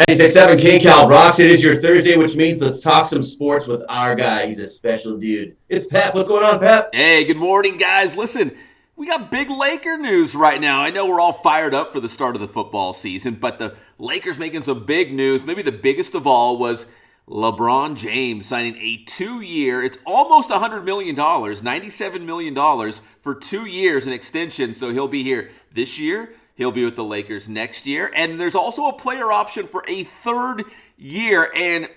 96.7 KCAL rocks. It is your Thursday, which means let's talk some sports with our guy. He's a special dude. It's Pep. What's going on, Pep? Hey, good morning, guys. Listen, we got big Laker news right now. I know we're all fired up for the start of the football season, but the Lakers making some big news. Maybe the biggest of all was LeBron James signing a 2-year, it's almost $100 million, $97 million for 2 years, an extension. So he'll be here this year. He'll be with the Lakers next year. And there's also a player option for a 3rd year. And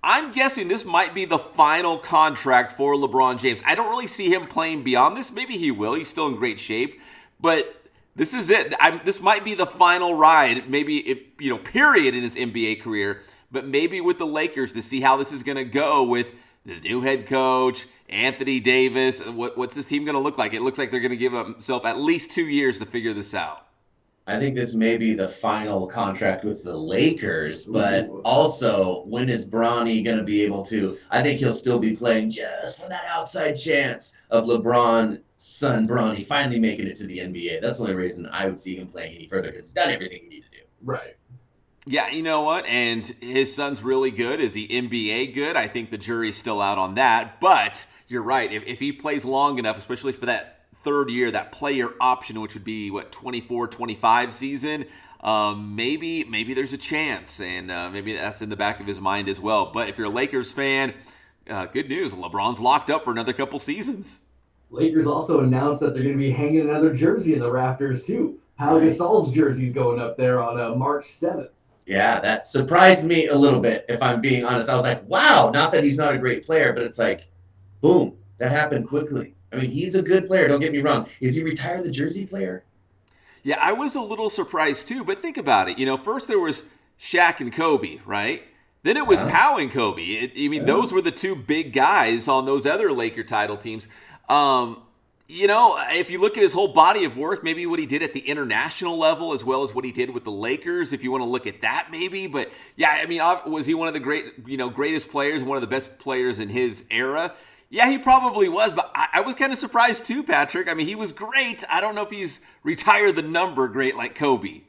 I'm guessing this might be the final contract for LeBron James. I don't really see him playing beyond this. Maybe he will. He's still in great shape. But this is it. This might be the final ride, period in his NBA career. But maybe with the Lakers to see how this is going to go with the new head coach, Anthony Davis. What's this team going to look like? It looks like they're going to give himself at least 2 years to figure this out. I think this may be the final contract with the Lakers, but also when is Bronny going to be able to? I think he'll still be playing just for that outside chance of LeBron's son Bronny finally making it to the NBA. That's the only reason I would see him playing any further because he's done everything he needed to do. Right. Yeah, you know what? And his son's really good. Is he NBA good? I think the jury's still out on that. But you're right. If he plays long enough, especially for that 3rd year, that player option, which would be 24-25 season, maybe there's a chance, and maybe that's in the back of his mind as well. But if you're a Lakers fan, good news, LeBron's locked up for another couple seasons. Lakers also announced that they're going to be hanging another jersey in the rafters too. Pau Gasol's jersey's going up there on March 7th. Yeah, that surprised me a little bit, if I'm being honest. I was like, wow, not that he's not a great player, but it's like, boom, that happened quickly. I mean, he's a good player, don't get me wrong. Is he retired the jersey player? Yeah, I was a little surprised too, but think about it. First there was Shaq and Kobe, right? Then it was Pau and Kobe. Those were the two big guys on those other Laker title teams. If you look at his whole body of work, maybe what he did at the international level as well as what he did with the Lakers, if you want to look at that maybe. But yeah, was he one of the greatest players, one of the best players in his era? Yeah, he probably was, but I was kind of surprised too, Patrick. He was great. I don't know if he's retired the number great like Kobe.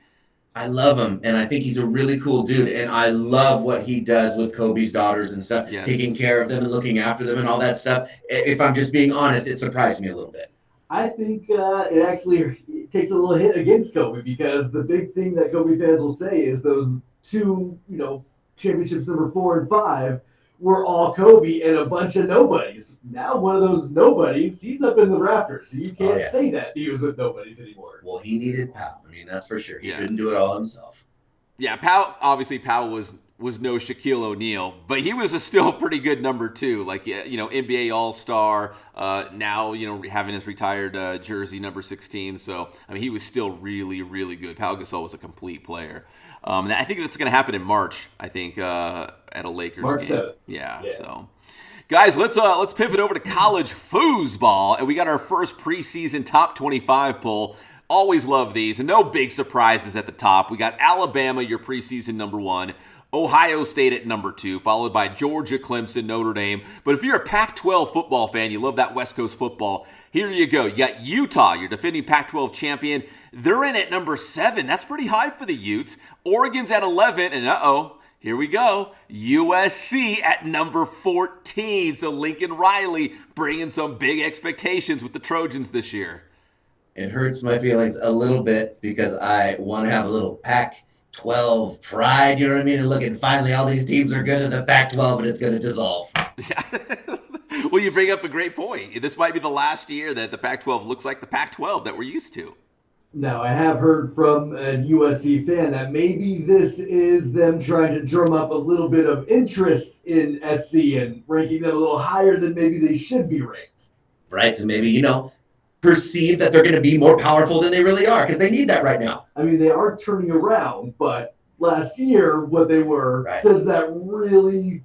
I love him, and I think he's a really cool dude, and I love what he does with Kobe's daughters and stuff, Yes. Taking care of them and looking after them and all that stuff. If I'm just being honest, it surprised me a little bit. I think it actually takes a little hit against Kobe because the big thing that Kobe fans will say is those two, championships number 4 and 5 were all Kobe and a bunch of nobodies. Now one of those nobodies, he's up in the rafters, so you can't say that he was with nobodies anymore. Well, he needed Pau. That's for sure. He couldn't do it all himself. Yeah, Pau was no Shaquille O'Neal, but he was a still pretty good number 2. NBA All-Star, now, having his retired jersey, number 16. So, he was still really, really good. Pau Gasol was a complete player. And I think that's going to happen in March, I think, at a Lakers March game. 7th. Yeah, so. Guys, let's pivot over to college foosball, and we got our first preseason top 25 poll. Always love these, and no big surprises at the top. We got Alabama, your preseason number 1. Ohio State at number 2, followed by Georgia, Clemson, Notre Dame. But if you're a Pac-12 football fan, you love that West Coast football, here you go. You got Utah, your defending Pac-12 champion. They're in at number 7. That's pretty high for the Utes. Oregon's at 11, and here we go. USC at number 14. So Lincoln Riley bringing some big expectations with the Trojans this year. It hurts my feelings a little bit because I want to have a little Pac-12 pride, you know what I mean? And look, and finally all these teams are good at the Pac-12 and it's going to dissolve. Well, you bring up a great point. This might be the last year that the Pac-12 looks like the Pac-12 that we're used to. Now, I have heard from a USC fan that maybe this is them trying to drum up a little bit of interest in SC and ranking them a little higher than maybe they should be ranked. Right, to maybe, perceive that they're going to be more powerful than they really are because they need that right now. They are turning around, but last year, what they were, does that really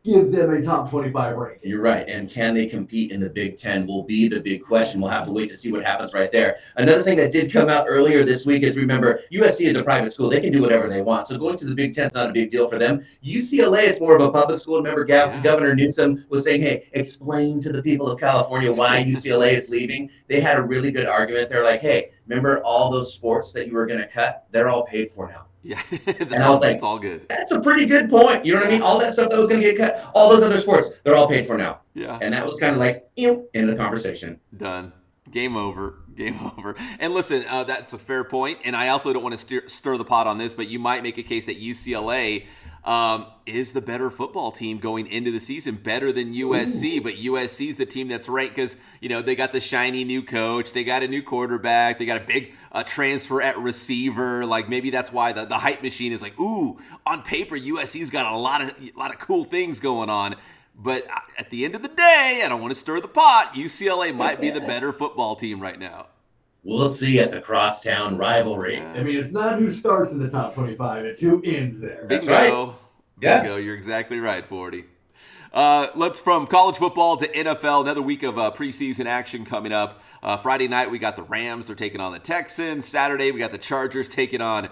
give them a top 25 ranking? You're right. And can they compete in the Big Ten will be the big question. We'll have to wait to see what happens right there. Another thing that did come out earlier this week is, remember, USC is a private school. They can do whatever they want. So going to the Big Ten is not a big deal for them. UCLA is more of a public school. Remember, Governor Newsom was saying, hey, explain to the people of California why UCLA is leaving. They had a really good argument. They're like, hey, remember all those sports that you were going to cut? They're all paid for now. Yeah, And I was like, it's all good. that's a pretty good point. You know what I mean? All that stuff that was going to get cut, all those other sports, they're all paid for now. Yeah. And that was kind of like, in the conversation. Done. Game over. Game over. And listen, that's a fair point. And I also don't want to stir the pot on this, but you might make a case that UCLA is the better football team going into the season, better than USC. Ooh. But USC is the team that's ranked because, they got the shiny new coach. They got a new quarterback. They got a big transfer at receiver. Like, maybe that's why the hype machine is like, ooh, on paper, USC's got a lot of cool things going on. But at the end of the day, I don't want to stir the pot. UCLA might be the better football team right now. We'll see at the crosstown rivalry. I mean, it's not who starts in the top 25. It's who ends there. Bingo. That's right. Bingo. You're exactly right, 40. Let's from college football to NFL. Another week of preseason action coming up. Friday night, we got the Rams. They're taking on the Texans. Saturday, we got the Chargers taking on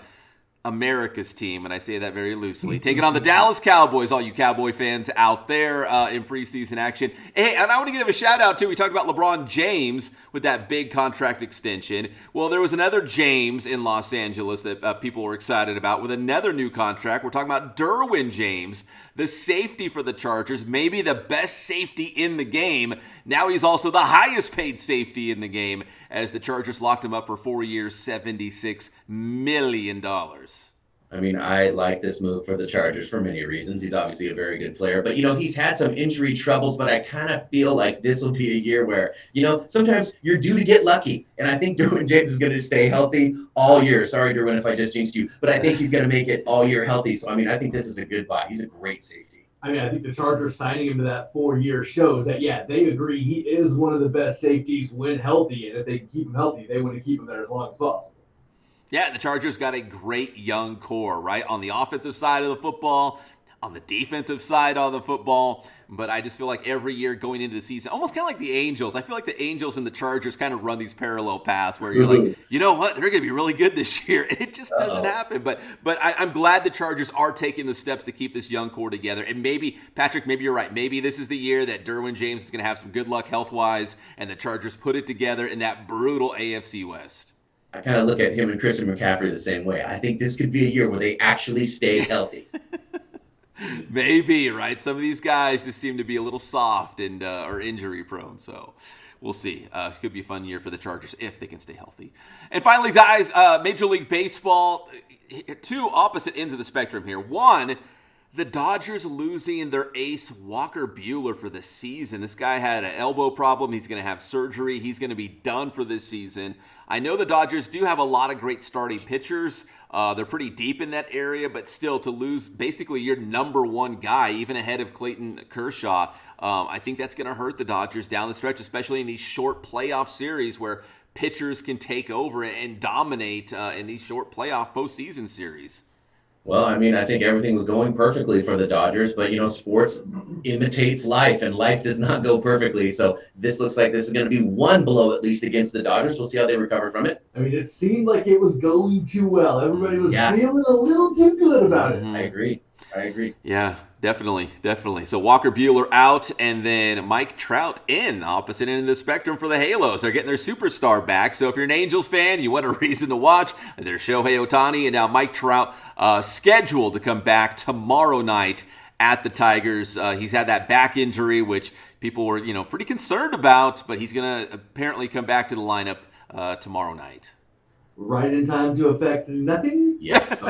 America's team, and I say that very loosely. Taking on the Dallas Cowboys, all you Cowboy fans out there in preseason action. Hey, and I want to give a shout out too. We talked about LeBron James with that big contract extension. Well, there was another James in Los Angeles that people were excited about with another new contract. We're talking about Derwin James, the safety for the Chargers, maybe the best safety in the game. Now he's also the highest paid safety in the game as the Chargers locked him up for 4 years, $76 million. I mean, I like this move for the Chargers for many reasons. He's obviously a very good player, but, he's had some injury troubles, but I kind of feel like this will be a year where, sometimes you're due to get lucky. And I think Derwin James is going to stay healthy all year. Sorry, Derwin, if I just jinxed you, but I think he's going to make it all year healthy. So, I think this is a good buy. He's a great safety. I think the Chargers signing him to that 4-year shows that, they agree he is one of the best safeties when healthy. And if they can keep him healthy, they want to keep him there as long as possible. Yeah, the Chargers got a great young core, right? On the offensive side of the football, on the defensive side of the football. But I just feel like every year going into the season, almost kind of like the Angels. I feel like the Angels and the Chargers kind of run these parallel paths where you're like, you know what? They're going to be really good this year. It just doesn't happen. But I'm glad the Chargers are taking the steps to keep this young core together. And maybe, Patrick, maybe you're right. Maybe this is the year that Derwin James is going to have some good luck health-wise, and the Chargers put it together in that brutal AFC West. I kind of look at him and Christian McCaffrey the same way. I think this could be a year where they actually stay healthy. Maybe, right? Some of these guys just seem to be a little soft and are injury prone. So we'll see. It could be a fun year for the Chargers if they can stay healthy. And finally, guys, Major League Baseball, two opposite ends of the spectrum here. One, the Dodgers losing their ace Walker Buehler for the season. This guy had an elbow problem. He's going to have surgery. He's going to be done for this season. I know the Dodgers do have a lot of great starting pitchers. They're pretty deep in that area, but still to lose basically your number one guy, even ahead of Clayton Kershaw, I think that's going to hurt the Dodgers down the stretch, especially in these short playoff series where pitchers can take over and dominate in these short playoff postseason series. Well, I think everything was going perfectly for the Dodgers, but, sports imitates life, and life does not go perfectly. So this looks like this is going to be one blow, at least, against the Dodgers. We'll see how they recover from it. It seemed like it was going too well. Everybody was feeling a little too good about it. I agree. Yeah, definitely. So Walker Buehler out, and then Mike Trout in, opposite end of the spectrum for the Halos. They're getting their superstar back. So if you're an Angels fan, you want a reason to watch, there's Shohei Ohtani and now Mike Trout scheduled to come back tomorrow night at the Tigers. He's had that back injury, which people were, pretty concerned about, but he's going to apparently come back to the lineup tomorrow night. Right in time to affect nothing? Yes.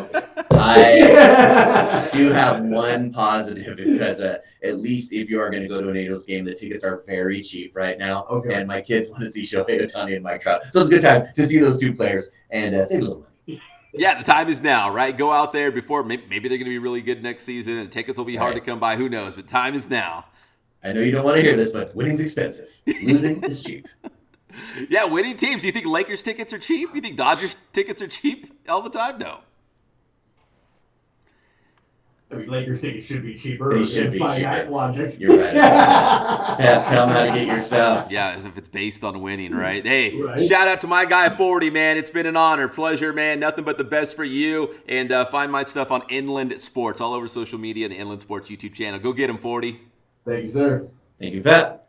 I do have one positive because at least if you are going to go to an Angels game, the tickets are very cheap right now. Okay. And my kids want to see Shohei Ohtani and Mike Trout. So it's a good time to see those two players and save a little money. Yeah, the time is now, right? Go out there before maybe they're going to be really good next season and tickets will be hard to come by. Who knows? But time is now. I know you don't want to hear this, but winning's expensive. Losing is cheap. Yeah, winning teams. Do you think Lakers tickets are cheap? You think Dodgers tickets are cheap all the time? No. Lakers tickets should be cheaper. They should be cheaper. Logic. You're right. Tell them how to get your stuff. Yeah, if it's based on winning, right? Hey, right. Shout out to my guy 40, man. It's been an honor, pleasure, man. Nothing but the best for you. And find my stuff on Inland Sports all over social media, the Inland Sports YouTube channel. Go get him, 40. Thank you, sir. Thank you, Pat.